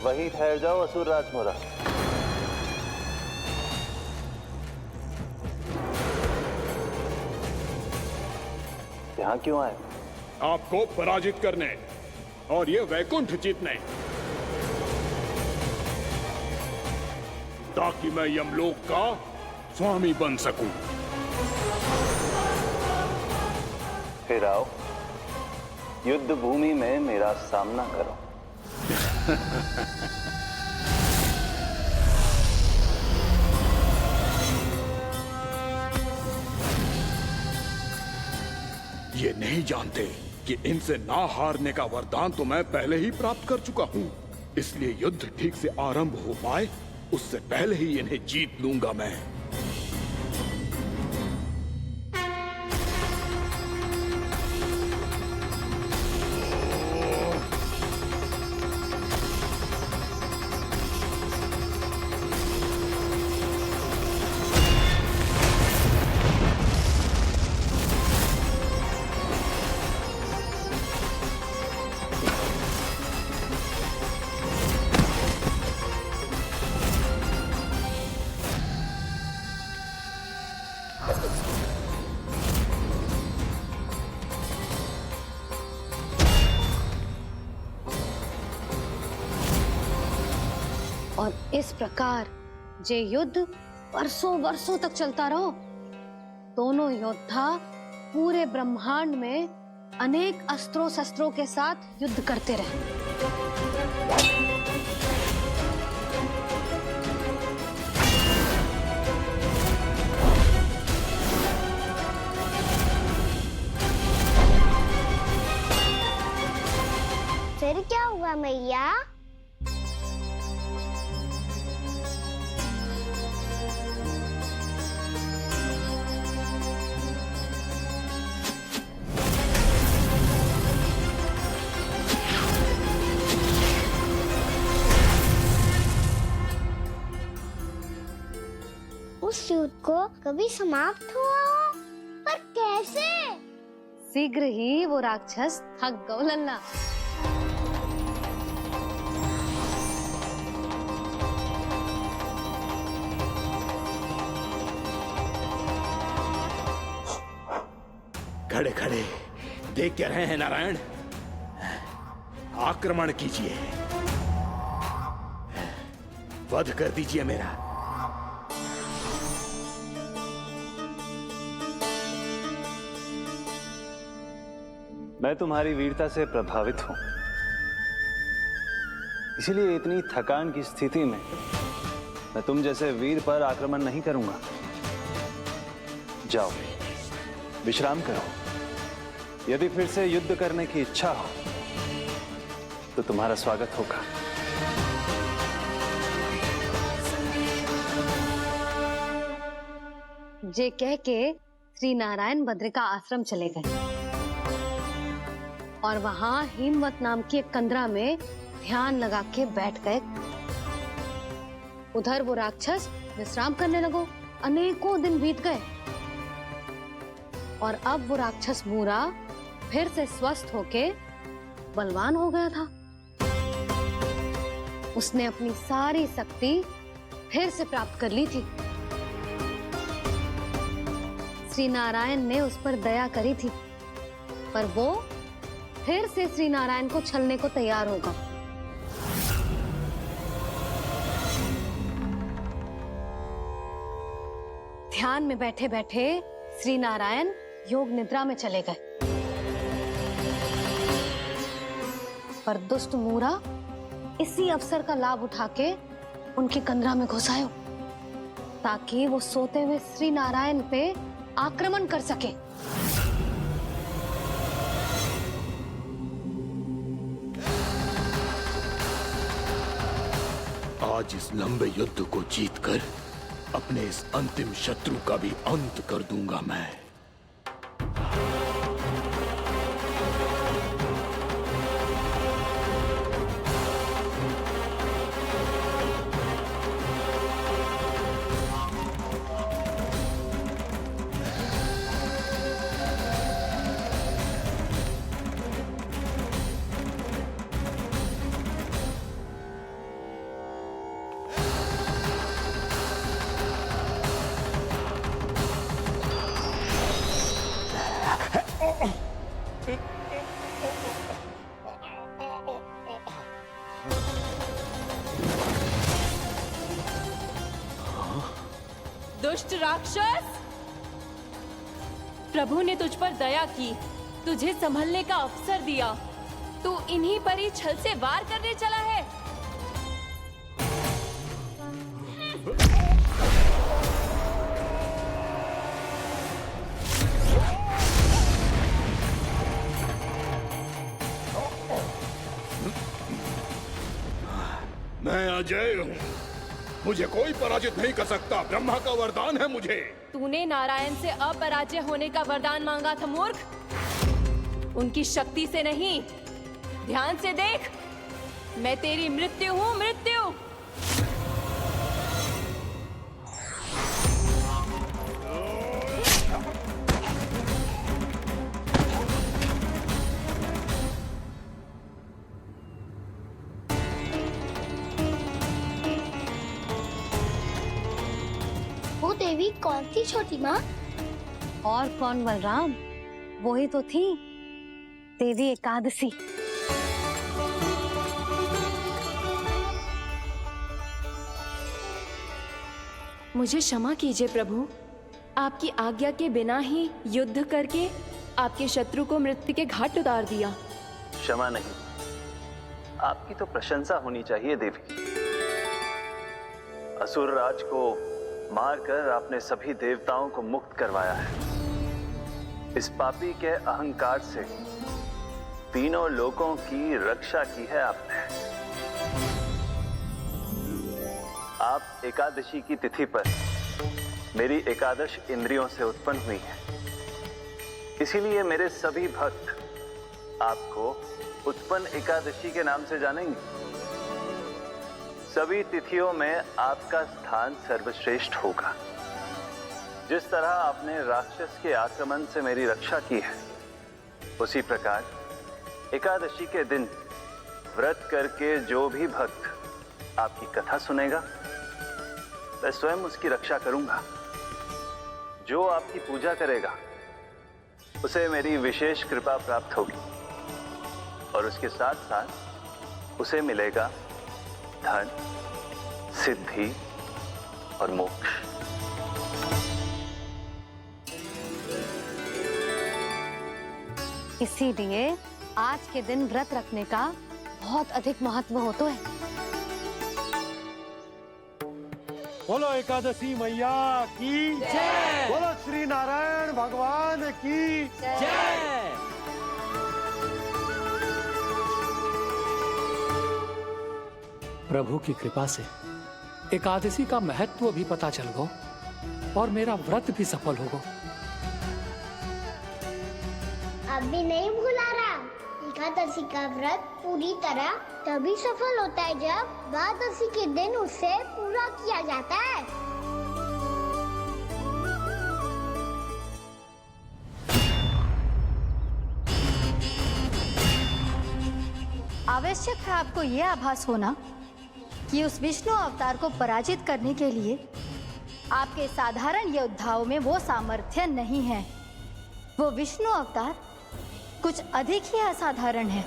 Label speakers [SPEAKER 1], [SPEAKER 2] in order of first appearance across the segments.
[SPEAKER 1] वहीं ठहर जाओ असुर राजमोरा। यहाँ क्यों आए?
[SPEAKER 2] आपको पराजित करने और ये वैकुंठ जीतने, ताकि मैं यमलोक का स्वामी बन सकूं।
[SPEAKER 1] फिर आओ, युद्ध भूमि में मेरा सामना करो।
[SPEAKER 2] ये नहीं जानते कि इनसे ना हारने का वरदान तो मैं पहले ही प्राप्त कर चुका हूं, इसलिए युद्ध ठीक से आरंभ हो पाए उससे पहले ही इन्हें जीत लूंगा मैं।
[SPEAKER 3] और इस प्रकार ये युद्ध वर्षों वर्षों तक चलता रहो। दोनों योद्धा पूरे ब्रह्मांड में अनेक अस्त्रों शस्त्रों के साथ युद्ध करते रहे।
[SPEAKER 4] फिर क्या हुआ मैया? उस युद्ध को कभी समाप्त हुआ हो, पर कैसे?
[SPEAKER 3] शीघ्र ही वो राक्षस थक गौ लल्ला।
[SPEAKER 2] खड़े खड़े देख क्या रहे हैं नारायण? आक्रमण कीजिए, वध कर दीजिए मेरा।
[SPEAKER 1] मैं तुम्हारी वीरता से प्रभावित हूं, इसीलिए इतनी थकान की स्थिति में मैं तुम जैसे वीर पर आक्रमण नहीं करूंगा। जाओ विश्राम करो। यदि फिर से युद्ध करने की इच्छा हो तो तुम्हारा स्वागत होगा।
[SPEAKER 3] ये कह के श्री नारायण बद्रिका आश्रम चले गए और वहां हिमवत नाम की एक कंदरा में ध्यान लगा के बैठ गए। उधर वो राक्षस विश्राम करने लगो। अनेकों दिन बीत गए और अब वो राक्षस मूरा फिर से स्वस्थ होके बलवान हो गया था। उसने अपनी सारी शक्ति फिर से प्राप्त कर ली थी। श्री नारायण ने उस पर दया करी थी, पर वो फिर से श्री नारायण को छलने को तैयार होगा। ध्यान में बैठे बैठे श्री नारायण योग निद्रा में चले गए, पर दुष्ट मूरा इसी अवसर का लाभ उठा के उनकी कंदरा में घुस आयो, ताकि वो सोते हुए श्री नारायण पे आक्रमण कर सके।
[SPEAKER 2] आज इस लंबे युद्ध को जीतकर अपने इस अंतिम शत्रु का भी अंत कर दूंगा मैं।
[SPEAKER 5] राक्षस! प्रभु ने तुझ पर दया की, तुझे संभलने का अवसर दिया। तू इन्हीं पर ही छल से वार करने चला है।
[SPEAKER 2] मैं अजय हूँ, मुझे कोई पराजित नहीं कर सकता। ब्रह्मा का वरदान है मुझे।
[SPEAKER 5] तूने नारायण से अपराजय होने का वरदान मांगा था मूर्ख, उनकी शक्ति से नहीं। ध्यान से देख, मैं तेरी मृत्यु हूँ, मृत्यु।
[SPEAKER 4] वो देवी कौन सी छोटी माँ?
[SPEAKER 3] और कौन बलराम, वही तो थी देवी एकादशी।
[SPEAKER 5] मुझे क्षमा कीजिए प्रभु, आपकी आज्ञा के बिना ही युद्ध करके आपके शत्रु को मृत्यु के घाट उतार दिया।
[SPEAKER 1] क्षमा नहीं, आपकी तो प्रशंसा होनी चाहिए देवी। असुर राज को मारकर आपने सभी देवताओं को मुक्त करवाया है। इस पापी के अहंकार से तीनों लोकों की रक्षा की है आपने। आप एकादशी की तिथि पर मेरी एकादश इंद्रियों से उत्पन्न हुई हैं। इसीलिए मेरे सभी भक्त आपको उत्पन्न एकादशी के नाम से जानेंगे। सभी तिथियों में आपका स्थान सर्वश्रेष्ठ होगा। जिस तरह आपने राक्षस के आक्रमण से मेरी रक्षा की है, उसी प्रकार एकादशी के दिन व्रत करके जो भी भक्त आपकी कथा सुनेगा, मैं स्वयं उसकी रक्षा करूंगा। जो आपकी पूजा करेगा, उसे मेरी विशेष कृपा प्राप्त होगी और उसके साथ साथ उसे मिलेगा धन, सिद्धि और मोक्ष।
[SPEAKER 3] इसीलिए आज के दिन व्रत रखने का बहुत अधिक महत्व होता है।
[SPEAKER 6] बोलो एकादशी मैया की जय। बोलो श्री नारायण भगवान की जय।
[SPEAKER 7] प्रभु की कृपा से एकादशी का महत्व भी पता चल गो और मेरा व्रत भी सफल होगा।
[SPEAKER 4] अभी नहीं भूला रहा, एकादशी का व्रत पूरी तरह तभी सफल होता है जब द्वादशी के दिन उसे पूरा किया जाता है।
[SPEAKER 8] आवश्यक है आपको यह आभास होना कि उस विष्णु अवतार को पराजित करने के लिए आपके साधारण योद्धाओं में वो सामर्थ्य नहीं है। वो विष्णु अवतार कुछ अधिक ही असाधारण है।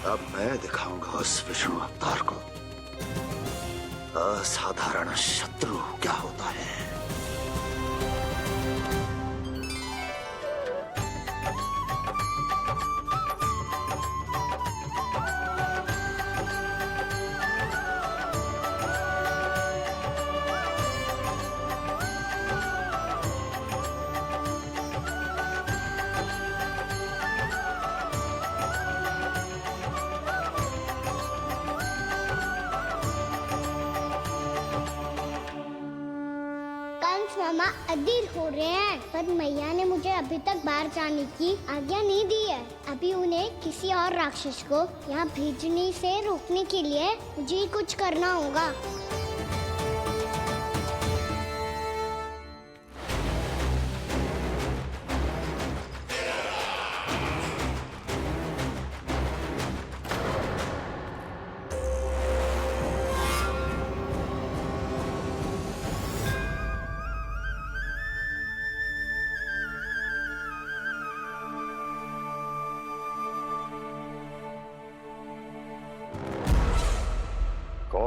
[SPEAKER 9] अब मैं दिखाऊंगा उस विष्णु अवतार को असाधारण शत्रु क्या होता है।
[SPEAKER 4] मामा अधीर हो रहे हैं, पर मैया ने मुझे अभी तक बाहर जाने की आज्ञा नहीं दी है। अभी उन्हें किसी और राक्षस को यहाँ भेजने से रोकने के लिए मुझे ही कुछ करना होगा।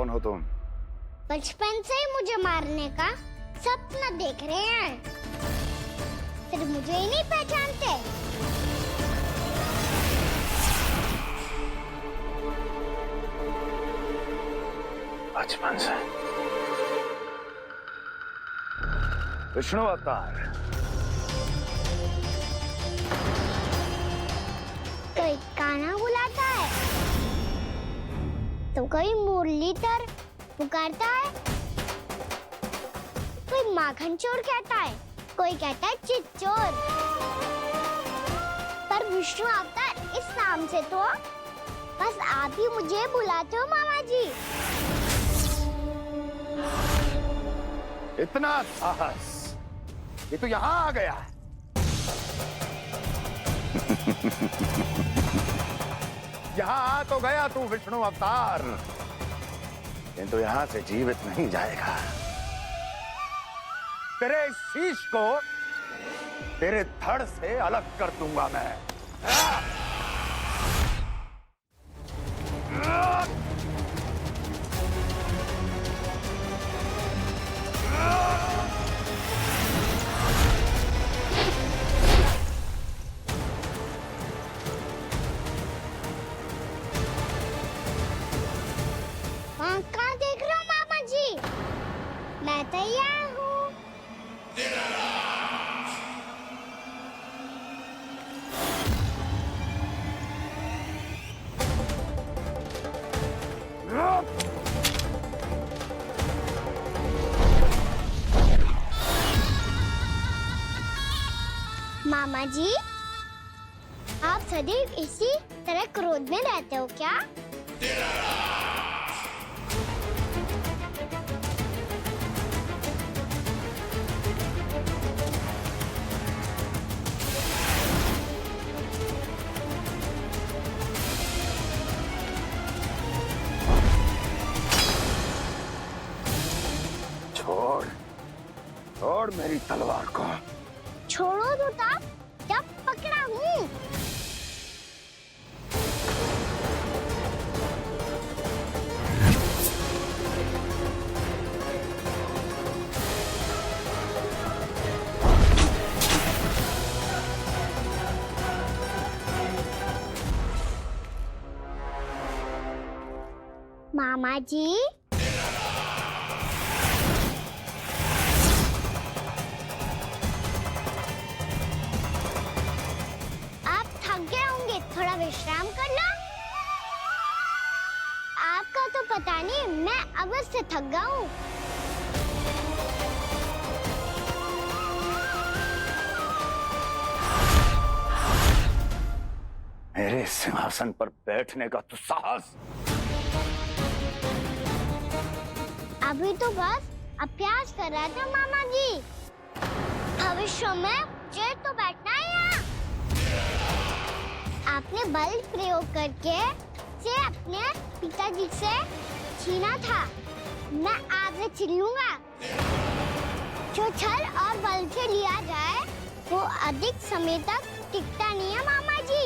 [SPEAKER 9] कौन हो तुम?
[SPEAKER 4] बचपन से ही मुझे मारने का सपना देख रहे हैं, सिर्फ मुझे ही नहीं पहचानते।
[SPEAKER 1] बचपन से
[SPEAKER 9] विष्णु अवतार।
[SPEAKER 4] कोई कान्हा बुलाता है तो कोई मुरलीधर पुकारता है, कोई माखन चोर कहता है, कोई कहता है चिच्चोर। पर विष्णु अवतार इस नाम से तो बस आप ही मुझे बुलाते हो मामा जी।
[SPEAKER 9] इतना साहस, ये तो यहाँ आ गया है। यहाँ आ तो गया तू विष्णु अवतार, किंतु यहाँ से जीवित नहीं जाएगा। तेरे इस शीश को तेरे धड़ से अलग कर दूंगा मैं।
[SPEAKER 4] कहाँ देख रहे हो मामा जी? मैं तैयार हूँ। मामा जी, आप सदैव इसी तरह क्रोध में रहते हो क्या?
[SPEAKER 9] छोड़, छोड़ मेरी तलवार को।
[SPEAKER 4] छोड़ो तो तब जब पकड़ा हूँ। मामा जी, आप थक गए होंगे, थोड़ा विश्राम कर लो। आपका तो पता नहीं, मैं अवश्य थक गया हूँ।
[SPEAKER 9] मेरे सिंहासन पर बैठने का तो साहस।
[SPEAKER 4] अभी तो बस अभ्यास कर रहा था मामा जी, भविष्य में मुझे तो बैठना है यहाँ। आपने बल प्रयोग करके से अपने पिताजी से छीना था, मैं आपसे छीन लूंगा। जो छल और बल से लिया जाए वो अधिक समय तक टिकता नहीं है मामा जी।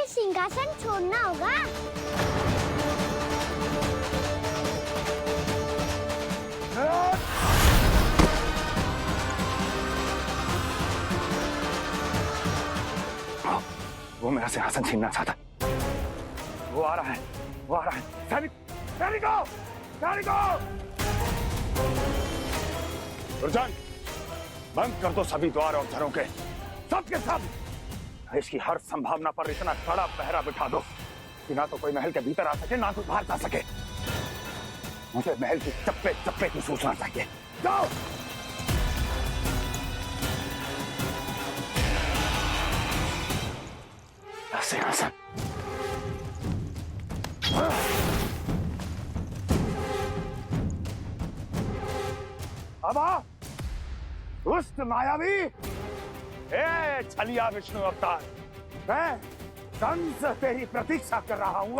[SPEAKER 4] सिंहासन छोड़ना होगा।
[SPEAKER 9] वो मेरा सिंहासन छीनना चाहता। वो आ रहा है, वो आ रहा है। सैनिकों, सैनिकों! दुर्जन, बंद कर दो सभी द्वार और झरोखे, सब के सब। इसकी हर संभावना पर इतना कड़ा पहरा बिठा दो कि ना तो कोई महल के भीतर आ सके, ना कोई बाहर जा सके। मुझे महल की चप्पे चप्पे की सूचना चाहिए। जाओ। सिंहासन। अब आ, दुष्ट मायावी, ए छलिया विष्णु अवतार, मैं कंस तेरी प्रतीक्षा कर रहा हूँ।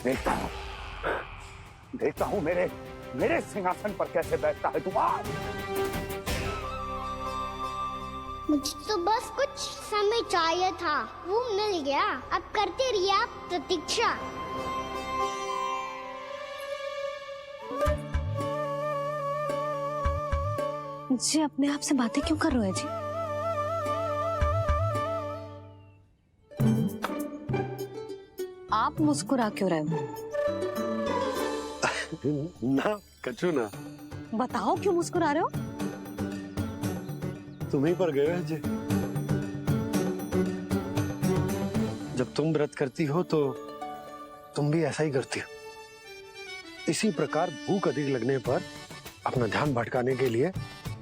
[SPEAKER 9] देखता हूँ मेरे सिंहासन पर कैसे बैठता है तू।
[SPEAKER 4] मुझे तो बस कुछ समय चाहिए था, वो मिल गया। अब करते रहिए आप प्रतीक्षा।
[SPEAKER 3] जी अपने आप से बातें क्यों कर रहे हो जी? आप मुस्कुरा क्यों रहे हो?
[SPEAKER 6] ना कछु ना।
[SPEAKER 3] बताओ क्यों मुस्कुरा रहे हो?
[SPEAKER 6] तुम ही पर गए हैं जी। जब तुम व्रत करती हो तो तुम भी ऐसा ही करती हो। इसी प्रकार भूख अधिक लगने पर अपना ध्यान भटकाने के लिए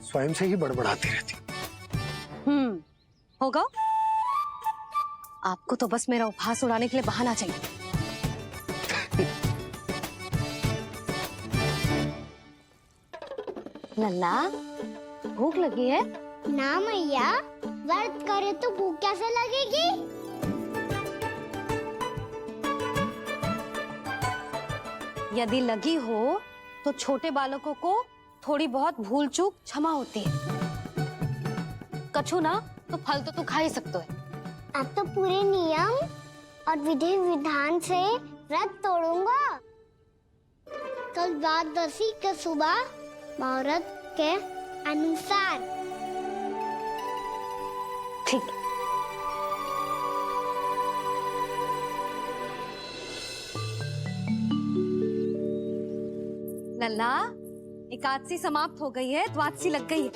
[SPEAKER 6] स्वयं से ही बड़बड़ाती रहती।
[SPEAKER 3] होगा। आपको तो बस मेरा उपहास उड़ाने के लिए बहाना चाहिए। लल्ला, भूख लगी है?
[SPEAKER 4] ना मैया, व्रत करे तो भूख कैसे लगेगी?
[SPEAKER 3] यदि लगी हो तो छोटे बालकों को थोड़ी बहुत भूल चूक क्षमा होती है। कछु ना तो फल तो तू खा ही सकते है।
[SPEAKER 4] अब तो पूरे नियम और विधि विधान से व्रत तोड़ूंगा। कल द्वादशी के सुबह मुहूर्त के अनुसार।
[SPEAKER 3] ठीक। लल्ला, एकादशी समाप्त हो गई है, द्वादशी लग गई है।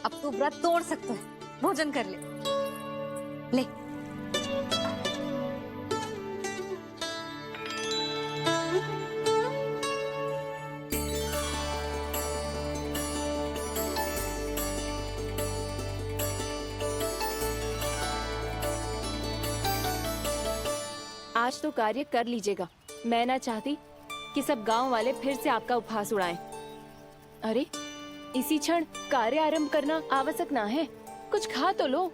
[SPEAKER 3] अब तू व्रत तोड़ सकते है। भोजन कर ले। ले।
[SPEAKER 5] आज तो कार्य कर लीजिएगा। मैं ना चाहती कि सब गांव वाले फिर से आपका उपहास उड़ाएं। अरे, इसी क्षण कार्य आरंभ करना आवश्यक ना है। कुछ खा तो लो।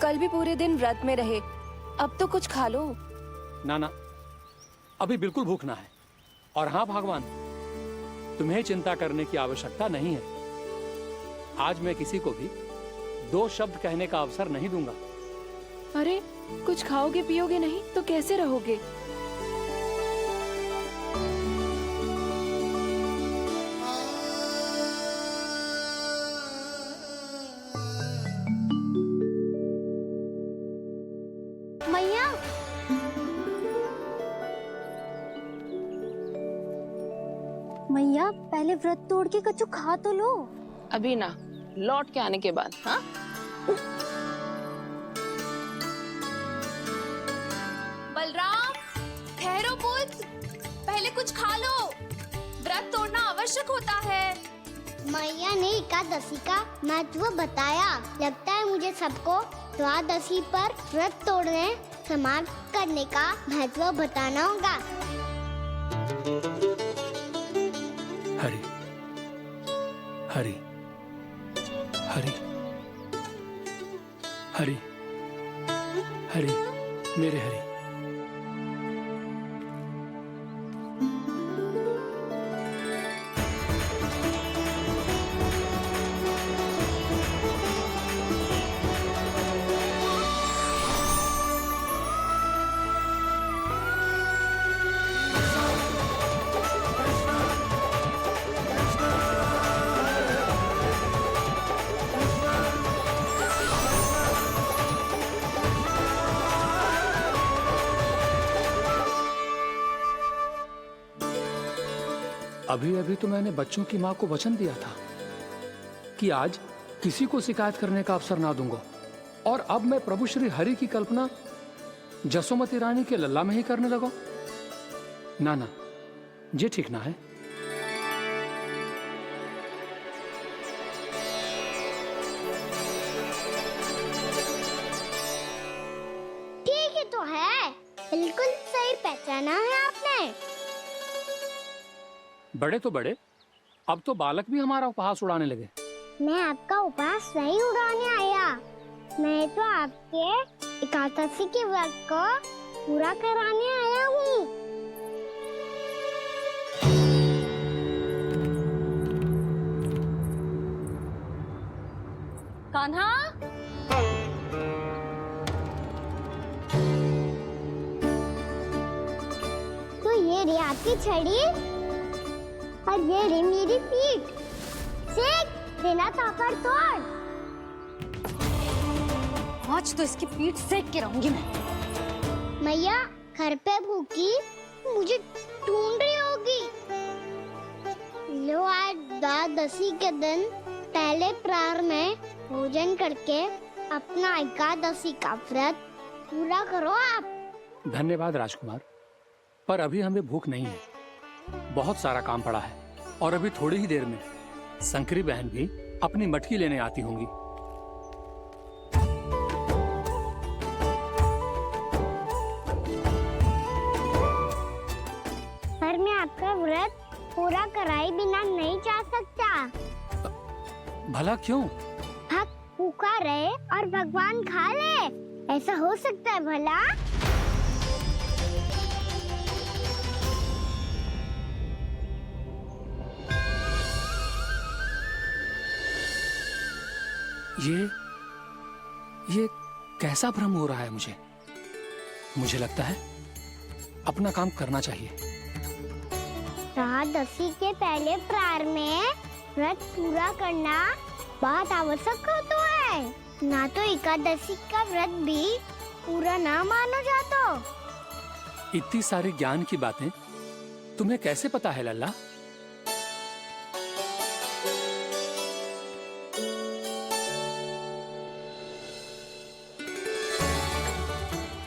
[SPEAKER 5] कल भी पूरे दिन व्रत में रहे, अब तो कुछ खा लो।
[SPEAKER 7] ना, अभी बिल्कुल भूख ना है। और हाँ भगवान, तुम्हें चिंता करने की आवश्यकता नहीं है। आज मैं किसी को भी 2 शब्द कहने का अवसर नहीं दूंगा।
[SPEAKER 5] अरे, कुछ खाओगे पियोगे नहीं तो कैसे रहोगे?
[SPEAKER 4] मैया, मैया पहले व्रत तोड़ के कछु खा तो लो।
[SPEAKER 5] अभी ना, लौट के आने के बाद। हाँ,
[SPEAKER 10] बलराम, ठहरो पुत्र, पहले कुछ खा लो। व्रत तोड़ना आवश्यक होता है।
[SPEAKER 4] मैया ने एकादशी का महत्व बताया। लगता है मुझे सबको द्वादशी पर व्रत तोड़ने समाप्त करने का महत्व बताना होगा।
[SPEAKER 7] हरि हरि हरि हरि हरि, मेरे हरि। अभी अभी तो मैंने बच्चों की माँ को वचन दिया था कि आज किसी को शिकायत करने का अवसर ना दूंगा, और अब मैं प्रभु श्री हरि की कल्पना जसोमती रानी के लल्ला में ही करने लगा। ना ना, ये ठीक ना है।
[SPEAKER 4] ठीक ही तो है, बिल्कुल सही पहचाना है आपने।
[SPEAKER 7] बड़े तो बड़े, अब तो बालक भी हमारा उपहास उड़ाने लगे।
[SPEAKER 4] मैं आपका उपहास नहीं उड़ाने आया, मैं तो आपके एकादशी के व्रत को पूरा कराने आया हूँ।
[SPEAKER 3] कान्हा,
[SPEAKER 4] तो ये रे आपकी छड़ी और ये रे मेरी पीठ। सेक देना तापर तोड़।
[SPEAKER 3] आज तो इसकी पीठ सेक के रहूंगी मैं।
[SPEAKER 4] मैया घर पे भूखी मुझे ढूंढ रही होगी। लो आज द्वादशी के दिन पहले प्रहर में भोजन करके अपना एकादशी का व्रत पूरा करो आप।
[SPEAKER 7] धन्यवाद राजकुमार, पर अभी हमें भूख नहीं है। बहुत सारा काम पड़ा है, और अभी थोड़ी ही देर में शंकरी बहन भी अपनी मटकी लेने आती होंगी।
[SPEAKER 4] पर मैं आपका व्रत पूरा कराए बिना नहीं जा सकता।
[SPEAKER 7] भला क्यों?
[SPEAKER 4] भक्त भूखा रहे और भगवान खा ले, ऐसा हो सकता है भला?
[SPEAKER 7] ये कैसा भ्रम हो रहा है मुझे लगता है अपना काम करना चाहिए।
[SPEAKER 4] द्वादशी के पहले प्रहर में व्रत पूरा करना बहुत आवश्यक होता है, ना तो एकादशी का व्रत भी पूरा ना मानो जातो।
[SPEAKER 7] इतनी सारी ज्ञान की बातें तुम्हें कैसे पता है लल्ला?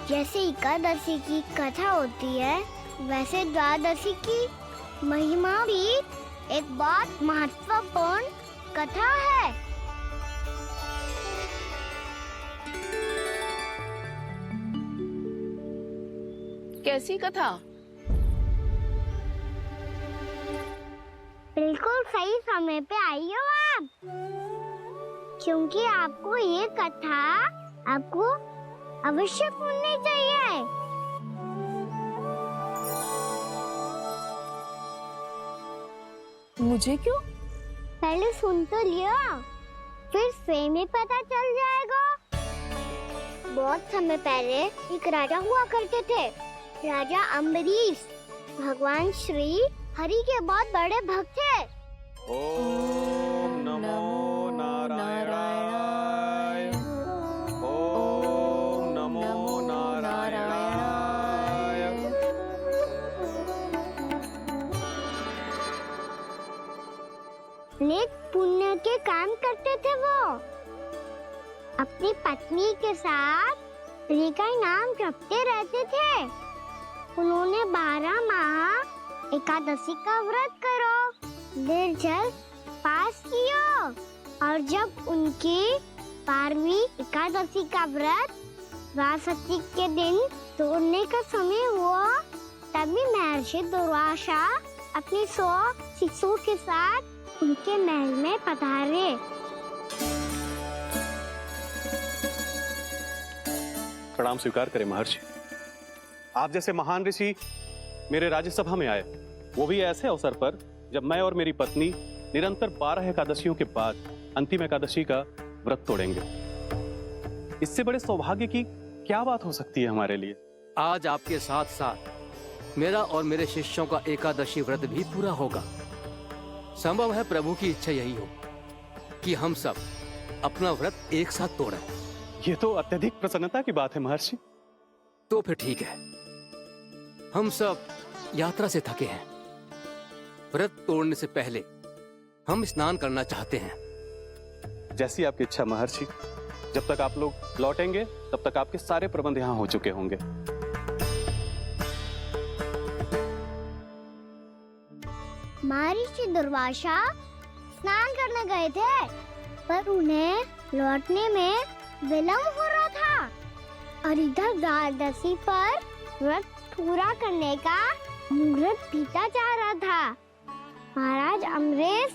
[SPEAKER 4] जैसे एकादशी की कथा होती है, वैसे द्वादशी की महिमा भी एक बहुत महत्वपूर्ण कथा है।
[SPEAKER 10] कैसी कथा?
[SPEAKER 4] बिल्कुल सही समय पे आई हो आप, क्योंकि आपको ये कथा आपको अवश्य सुननी चाहिए।
[SPEAKER 10] मुझे क्यों?
[SPEAKER 4] पहले सुन तो लियो, फिर स्वयं ही पता चल जाएगा। बहुत समय पहले एक राजा हुआ करते थे, राजा अम्बरीश। भगवान श्री हरि के बहुत बड़े भक्त थे।
[SPEAKER 11] ओम नमो नारायणाय। ओम नमो नारायणाय।
[SPEAKER 4] नेक पुण्य के काम करते थे वो। अपनी पत्नी के साथ हरि का नाम जपते रहते थे। उन्होंने 12 माह एकादशी का व्रत करो निर्जल पास किया, और जब उनकी 12वीं एकादशी का व्रत द्वादशी के दिन तोड़ने का समय हुआ, तभी महर्षि दुर्वासा अपनी 100 शिष्यों के साथ उनके महल में पधारे।
[SPEAKER 11] प्रणाम स्वीकार करें महर्षि। आप जैसे महान ऋषि मेरे राज्यसभा में आए, वो भी ऐसे अवसर पर जब मैं और मेरी पत्नी निरंतर 12 एकादशियों के बाद अंतिम एकादशी का व्रत तोड़ेंगे। इससे बड़े सौभाग्य की क्या बात हो सकती है हमारे लिए?
[SPEAKER 12] आज आपके साथ साथ मेरा और मेरे शिष्यों का एकादशी व्रत भी पूरा होगा। संभव है प्रभु की इच्छा यही हो कि हम सब अपना व्रत एक साथ तोड़ें।
[SPEAKER 11] ये तो अत्यधिक प्रसन्नता की बात है महर्षि।
[SPEAKER 12] तो फिर ठीक है, हम सब यात्रा से थके हैं, व्रत तोड़ने से पहले हम स्नान करना चाहते हैं।
[SPEAKER 11] जैसी आपकी इच्छा महर्षि। जब तक आप लोग लौटेंगे तब तक आपके सारे प्रबंध यहाँ हो चुके होंगे।
[SPEAKER 4] महर्षि दुर्वासा स्नान करने गए थे, पर उन्हें लौटने में विलंब हो रहा था और इधर द्वादशी पर व्रत पूरा करने का मुहूर्त बीता जा रहा था। महाराज अम्बरीश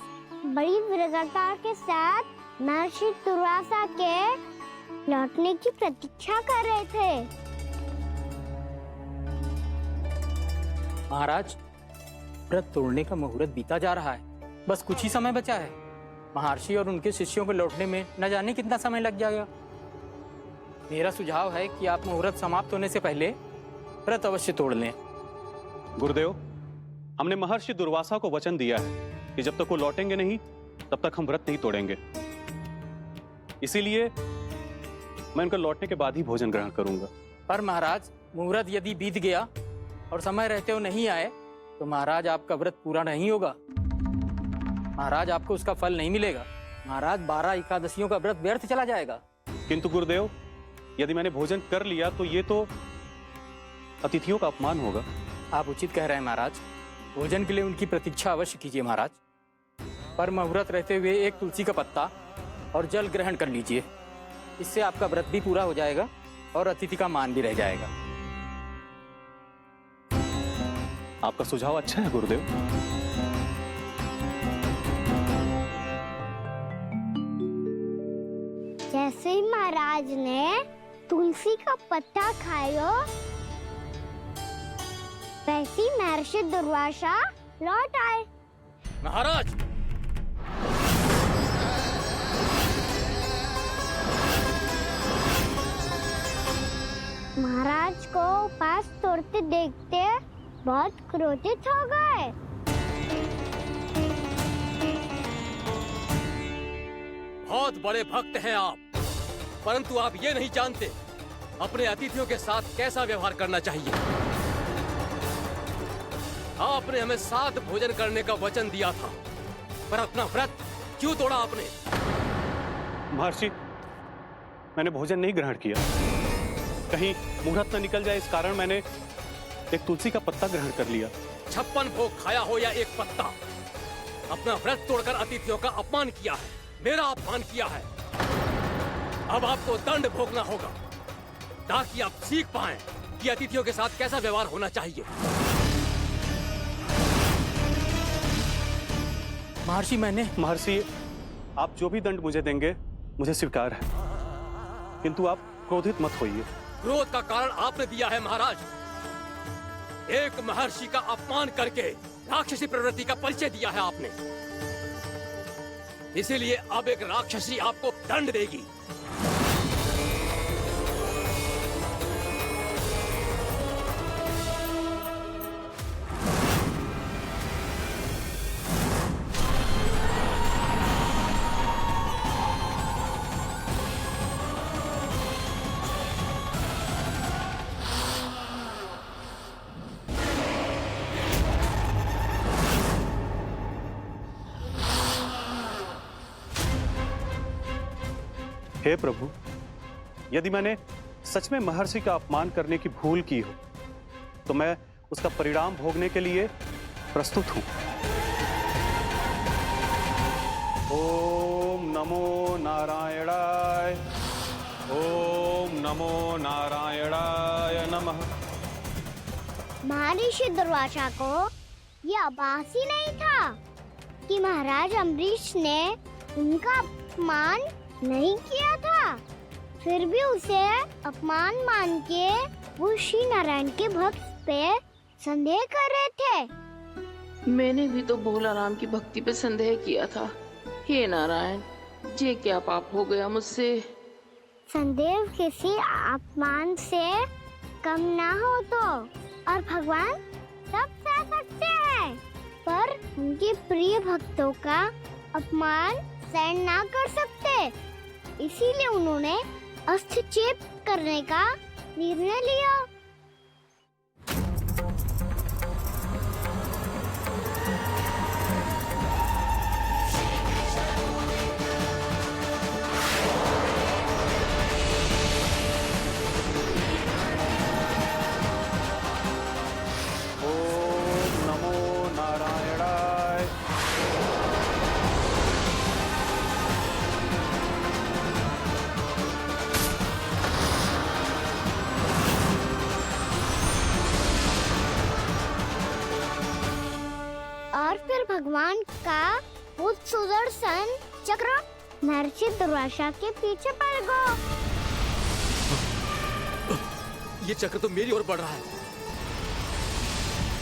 [SPEAKER 4] बड़ी विरगता के साथ महर्षि दुर्वासा के लौटने की प्रतीक्षा कर रहे थे।
[SPEAKER 13] महाराज, व्रत तोड़ने का मुहूर्त बीता जा रहा है। बस कुछ ही समय बचा है। महर्षि और उनके शिष्यों को लौटने में न जाने कितना समय लग जाएगा। मेरा सुझाव है कि आप मुहूर्त समाप्त होने से पहले व्रत अवश्य तोड़ लें।
[SPEAKER 11] गुरुदेव, हमने महर्षि दुर्वासा को वचन दिया है कि जब तक वो लौटेंगे नहीं तब तक हम व्रत नहीं तोड़ेंगे। इसीलिए मैं उनका लौटने के बाद ही भोजन ग्रहण करूंगा।
[SPEAKER 13] पर महाराज, मुहूर्त यदि बीत गया और समय रहते हुए नहीं आए तो महाराज आपका व्रत पूरा नहीं होगा। महाराज, आपको उसका फल नहीं मिलेगा। महाराज, 12 एकादशियों का व्रत व्यर्थ चला जाएगा।
[SPEAKER 11] किंतु गुरुदेव, यदि मैंने भोजन कर लिया तो ये तो अतिथियों का अपमान होगा।
[SPEAKER 13] आप उचित कह रहे हैं महाराज। भोजन के लिए उनकी प्रतीक्षा अवश्य कीजिए महाराज। पर मुहूर्त रहते हुए एक तुलसी का पत्ता और जल ग्रहण कर लीजिए। इससे आपका व्रत भी पूरा हो जाएगा और अतिथि का मान भी रह जाएगा।
[SPEAKER 11] आपका सुझाव अच्छा है गुरुदेव।
[SPEAKER 4] जैसे ही महाराज ने तुलसी का पत्ता खाया, वैसे ही महर्षि दुर्वासा लौट आए।
[SPEAKER 12] महाराज,
[SPEAKER 4] महाराज को उपास तोड़ते देखते बहुत क्रोधित हो गए।
[SPEAKER 12] बहुत बड़े भक्त हैं आप, परंतु आप ये नहीं जानते अपने अतिथियों के साथ कैसा व्यवहार करना चाहिए। आपने हमें साथ भोजन करने का वचन दिया था, पर अपना व्रत क्यों तोड़ा आपने?
[SPEAKER 11] महर्षि, मैंने भोजन नहीं ग्रहण किया। कहीं मुहूर्त न निकल जाए इस कारण मैंने एक तुलसी का पत्ता ग्रहण कर लिया।
[SPEAKER 12] 56 भोग खाया हो या एक पत्ता, अपना व्रत तोड़कर अतिथियों का अपमान किया है, मेरा अपमान किया है। अब आपको दंड भोगना होगा ताकि आप सीख पाएं कि अतिथियों के साथ कैसा व्यवहार होना चाहिए।
[SPEAKER 11] महर्षि, आप जो भी दंड मुझे देंगे मुझे स्वीकार है, किंतु आप क्रोधित मत होइए।
[SPEAKER 12] क्रोध का कारण आपने दिया है महाराज। एक महर्षि का अपमान करके राक्षसी प्रवृत्ति का परिचय दिया है आपने। इसीलिए अब एक राक्षसी आपको दंड देगी।
[SPEAKER 11] हे प्रभु, यदि मैंने सच में महर्षि का अपमान करने की भूल की हो तो मैं उसका परिणाम भोगने के लिए प्रस्तुत हूं। ओम नमो नारायणाय, ओम नमो नारायणाय नमः।
[SPEAKER 4] महर्षि दुर्वासा को यह आभास ही नहीं था कि महाराज अम्बरीश ने उनका अपमान नहीं किया था। फिर भी उसे अपमान मान के वो श्री नारायण के भक्त पे संदेह कर रहे थे।
[SPEAKER 14] मैंने भी तो भोला राम की भक्ति पे संदेह किया था। हे नारायण, ये क्या पाप हो गया मुझसे?
[SPEAKER 4] संदेह किसी अपमान से कम ना हो तो, और भगवान सब सह सकते हैं, पर उनके प्रिय भक्तों का अपमान सहन ना कर सकते। इसीलिए उन्होंने हस्तक्षेप करने का निर्णय लिया। फिर भगवान का वो सुदर्शन चक्र महर्षि दुर्वासा के पीछे पड़ गया।
[SPEAKER 12] ये चक्र तो मेरी ओर बढ़ रहा है।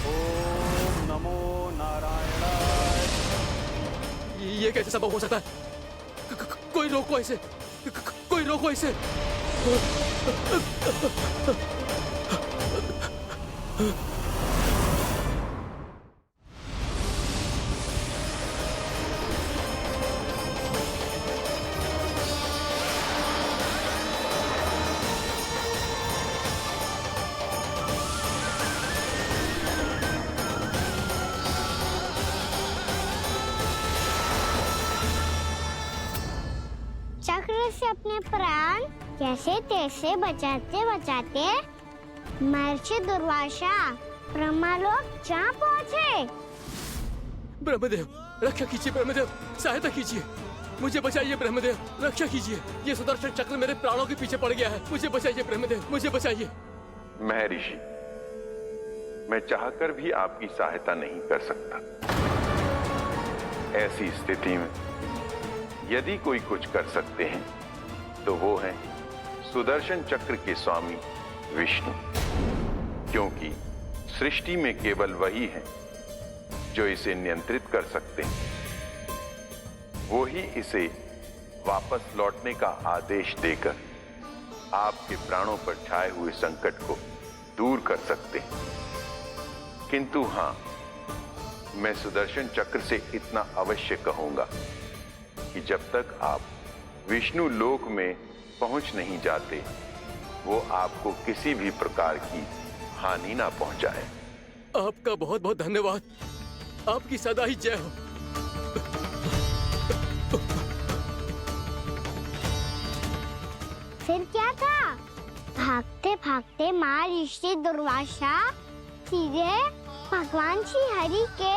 [SPEAKER 11] ओम नमो नारायणाय।
[SPEAKER 12] ये कैसे संभव हो सकता है? कोई रोको इसे, कोई रोको इसे।
[SPEAKER 4] चक्र से अपने प्राण कैसे तैसे बचाते बचाते महर्षि दुर्वासा ब्रह्मलोक जा पहुँचे।
[SPEAKER 12] ब्रह्मदेव रक्षा कीजिए, ब्रह्मदेव सहायता कीजिए, मुझे बचाइए ब्रह्मदेव, रक्षा कीजिए। ये सुदर्शन चक्र मेरे प्राणों के पीछे पड़ गया है, मुझे बचाइए ब्रह्मदेव, मुझे बचाइए।
[SPEAKER 15] महर्षि, मैं चाहकर भी आपकी सहायता नहीं कर सकता। ऐसी स्थिति में यदि कोई कुछ कर सकते हैं तो वो है सुदर्शन चक्र के स्वामी विष्णु, क्योंकि सृष्टि में केवल वही है जो इसे नियंत्रित कर सकते हैं। वो ही इसे वापस लौटने का आदेश देकर आपके प्राणों पर छाए हुए संकट को दूर कर सकते हैं। किंतु हां, मैं सुदर्शन चक्र से इतना अवश्य कहूंगा कि जब तक आप विष्णु लोक में पहुंच नहीं जाते, वो आपको किसी भी प्रकार की हानि ना पहुंचाए।
[SPEAKER 12] आपका बहुत बहुत धन्यवाद, आपकी सदा ही जय हो।
[SPEAKER 4] फिर क्या था? भागते भागते महर्षि दुर्वासा सीधे भगवान श्री हरि के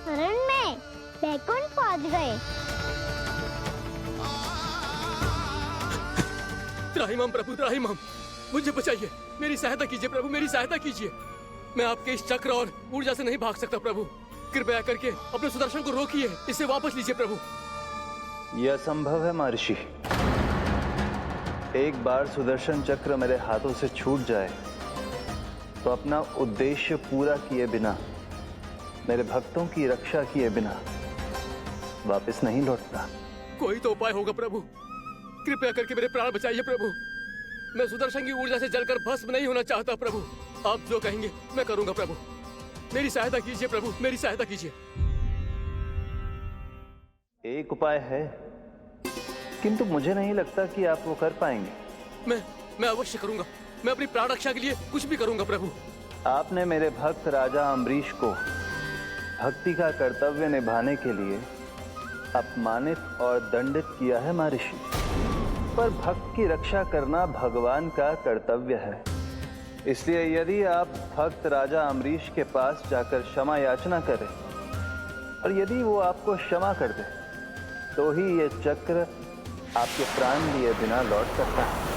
[SPEAKER 4] शरण में बैकुंठ पहुंच गए।
[SPEAKER 12] त्राहिमाम प्रभु, त्राहिमाम, मुझे बचाइए, मेरी सहायता कीजिए प्रभु, मेरी सहायता कीजिए। मैं आपके इस चक्र और ऊर्जा से नहीं भाग सकता प्रभु, कृपया करके अपने सुदर्शन को रोकिए, इसे वापस लीजिए प्रभु।
[SPEAKER 1] यह असंभव है महर्षि। एक बार सुदर्शन चक्र मेरे हाथों से छूट जाए तो अपना उद्देश्य पूरा किए बिना, मेरे भक्तों की रक्षा किए बिना वापस नहीं लौटता।
[SPEAKER 12] कोई तो उपाय होगा प्रभु, कृपया करके मेरे प्राण बचाइए प्रभु। मैं सुदर्शन की ऊर्जा से जलकर भस्म नहीं होना चाहता प्रभु। आप जो कहेंगे मैं करूंगा प्रभु, मेरी सहायता कीजिए प्रभु, मेरी सहायता कीजिए।
[SPEAKER 1] एक उपाय है, किंतु मुझे नहीं लगता कि आप वो कर पाएंगे।
[SPEAKER 12] मैं अवश्य करूंगा, मैं अपनी प्राण रक्षा के लिए कुछ भी करूंगा प्रभु।
[SPEAKER 1] आपने मेरे भक्त राजा अम्बरीश को भक्ति का कर्तव्य निभाने के लिए अपमानित और दंडित किया है महर्षि, पर भक्त की रक्षा करना भगवान का कर्तव्य है। इसलिए यदि आप भक्त राजा अम्बरीश के पास जाकर क्षमा याचना करें और यदि वो आपको क्षमा कर दे तो ही ये चक्र आपके प्राण लिए बिना लौट सकता है।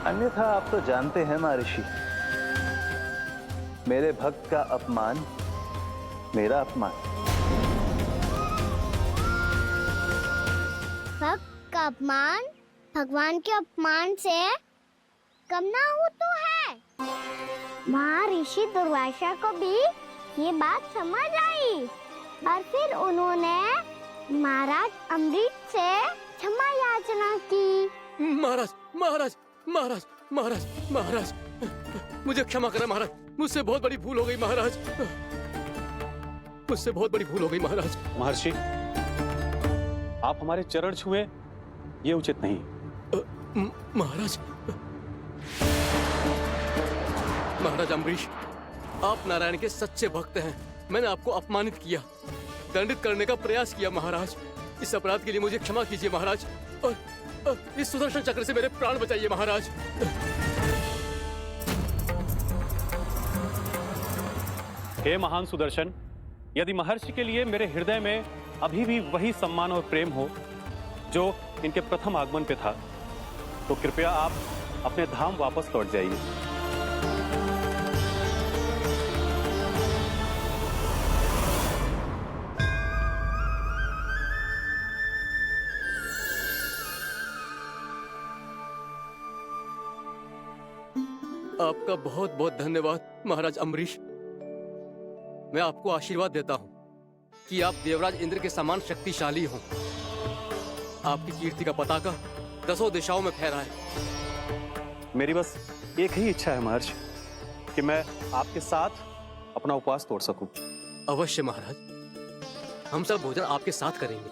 [SPEAKER 1] अन्यथा आप तो जानते हैं महर्षि, मेरे भक्त का अपमान मेरा अपमान।
[SPEAKER 4] भक्त का अपमान भगवान के अपमान से कम ना हो तो है। महर्षि दुर्वासा को भी ये बात समझ आई और फिर उन्होंने महाराज अम्बरीश से क्षमा याचना की।
[SPEAKER 12] महाराज महाराज महाराज महाराज महाराज, मुझे क्षमा करें महाराज, मुझसे बहुत बड़ी भूल हो गई महाराज, मुझसे बहुत बड़ी भूल हो गई महाराज।
[SPEAKER 11] महर्षि, आप हमारे चरण छुए ये उचित नहीं।
[SPEAKER 12] महाराज, महाराज अम्बरीश, आप नारायण के सच्चे भक्त हैं। मैंने आपको अपमानित किया, दंडित करने का प्रयास किया महाराज। इस अपराध के लिए मुझे क्षमा कीजिए महाराज, और इस सुदर्शन चक्र से मेरे प्राण बचाइए महाराज।
[SPEAKER 11] हे महान सुदर्शन, यदि महर्षि के लिए मेरे हृदय में अभी भी वही सम्मान और प्रेम हो जो इनके प्रथम आगमन पे था, तो कृपया आप अपने धाम वापस लौट जाइए।
[SPEAKER 12] आपका बहुत बहुत धन्यवाद महाराज अम्बरीश। मैं आपको आशीर्वाद देता हूँ कि आप देवराज इंद्र के समान शक्तिशाली हों। आपकी कीर्ति का पताका 10 दिशाओं में फहराए।
[SPEAKER 11] मेरी बस एक ही इच्छा है महर्षि, कि मैं आपके साथ अपना उपवास तोड़ सकूं।
[SPEAKER 12] अवश्य महाराज, हम सब भोजन आपके साथ करेंगे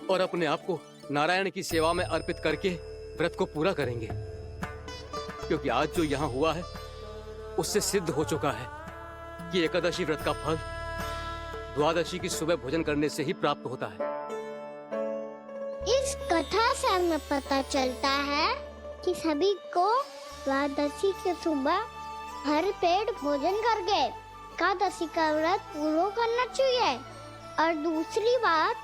[SPEAKER 12] और अपने आप को नारायण की सेवा में अर्पित करके व्रत को पूरा करेंगे, क्योंकि आज जो यहाँ हुआ है उससे सिद्ध हो चुका है कि एकादशी व्रत का फल द्वादशी की सुबह भोजन करने से ही प्राप्त होता है।
[SPEAKER 4] इस कथा से हमें पता चलता है कि सभी को द्वादशी के सुबह भर पेट भोजन करके एकादशी का व्रत पूरा करना चाहिए। और दूसरी बात,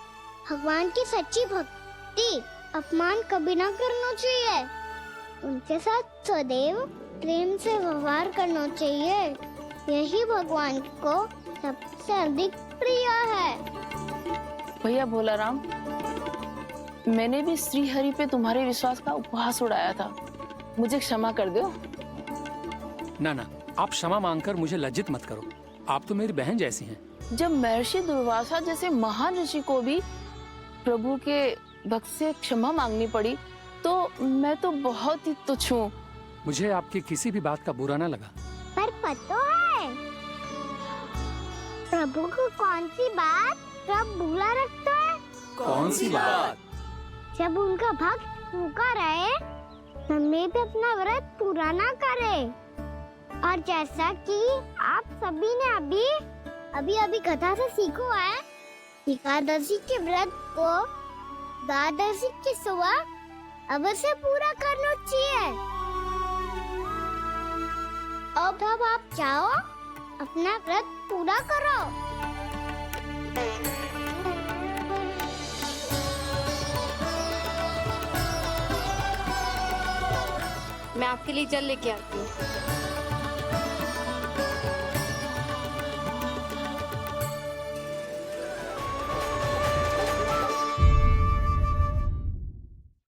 [SPEAKER 4] भगवान की सच्ची भक्ति अपमान कभी ना करना चाहिए। उनके साथ सदैव प्रेम से व्यवहार करना चाहिए। यही भगवान को सबसे अधिक प्रिय है।
[SPEAKER 14] भैया भोलाराम, मैंने भी श्री हरि पे तुम्हारे विश्वास का उपहास उड़ाया था, मुझे क्षमा कर दो।
[SPEAKER 7] ना ना, आप क्षमा मांगकर मुझे लज्जित मत करो, आप तो मेरी बहन जैसी हैं।
[SPEAKER 14] जब महर्षि दुर्वासा जैसे महान ऋषि को भी प्रभु के भक्त से क्षमा मांगनी पड़ी, तो मैं तो बहुत ही तुच्छ हूँ।
[SPEAKER 7] मुझे आपकी किसी भी बात का बुरा ना लगा।
[SPEAKER 4] पर पता है प्रभु को कौन सी बात सब भूला रखता है?
[SPEAKER 7] कौन सी बात?
[SPEAKER 4] जब उनका भक्त भूखा रहे, समय पे अपना व्रत पूरा ना करे। और जैसा कि आप सभी ने अभी कथा से सीखो है, एकादशी के व्रत को द्वादशी की सुबह अवश्य पूरा करना चाहिए। अब आप जाओ, अपना व्रत पूरा करो।
[SPEAKER 3] मैं आपके लिए जल लेके आती हूँ।